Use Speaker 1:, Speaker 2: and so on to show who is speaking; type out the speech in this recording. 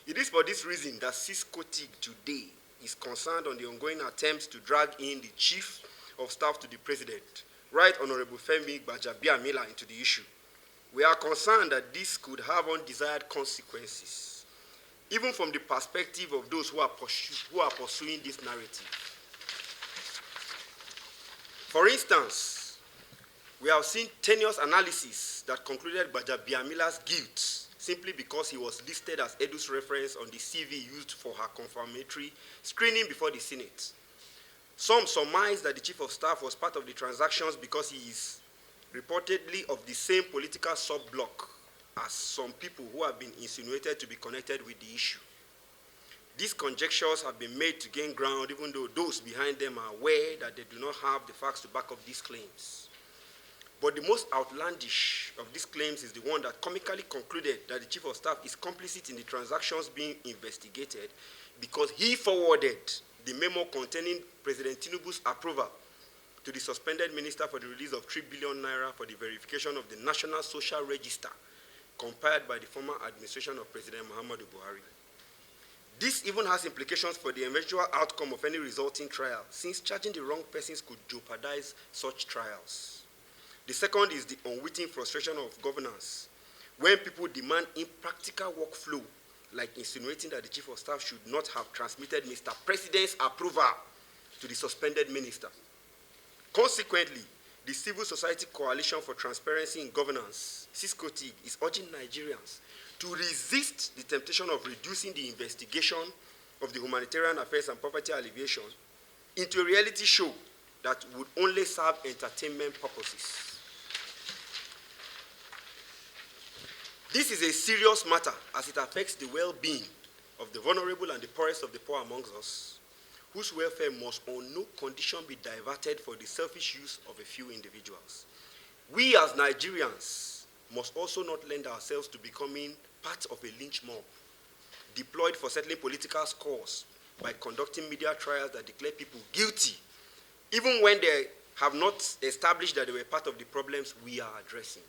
Speaker 1: It is for this reason that COS today is concerned on the ongoing attempts to drag in the Chief of Staff to the President, Right Honorable Femi Gbaja into the issue. We are concerned that this could have undesired consequences, even from the perspective of those who are pursuing this narrative. For instance, we have seen tenuous analysis that concluded Gbaja-Biamila's guilt simply because he was listed as Edu's reference on the CV used for her confirmatory screening before the Senate. Some surmise that the Chief of Staff was part of the transactions because he is reportedly of the same political sub-block as some people who have been insinuated to be connected with the issue. These conjectures have been made to gain ground even though those behind them are aware that they do not have the facts to back up these claims. But the most outlandish of these claims is the one that comically concluded that the Chief of Staff is complicit in the transactions being investigated because he forwarded the memo containing President Tinubu's approval to the suspended minister for the release of 3 billion naira for the verification of the National Social Register compiled by the former administration of President Muhammadu Buhari. This even has implications for the eventual outcome of any resulting trial, since charging the wrong persons could jeopardize such trials. The second is the unwitting frustration of governance, when people demand impractical workflow, like insinuating that the Chief of Staff should not have transmitted Mr. President's approval to the suspended minister. Consequently, the Civil Society Coalition for Transparency in Governance, COS, is urging Nigerians to resist the temptation of reducing the investigation of the humanitarian affairs and poverty alleviation into a reality show that would only serve entertainment purposes. This is a serious matter as it affects the well-being of the vulnerable and the poorest of the poor amongst us, whose welfare must on no condition be diverted for the selfish use of a few individuals. We as Nigerians must also not lend ourselves to becoming part of a lynch mob, deployed for settling political scores by conducting media trials that declare people guilty, even when they have not established that they were part of the problems we are addressing.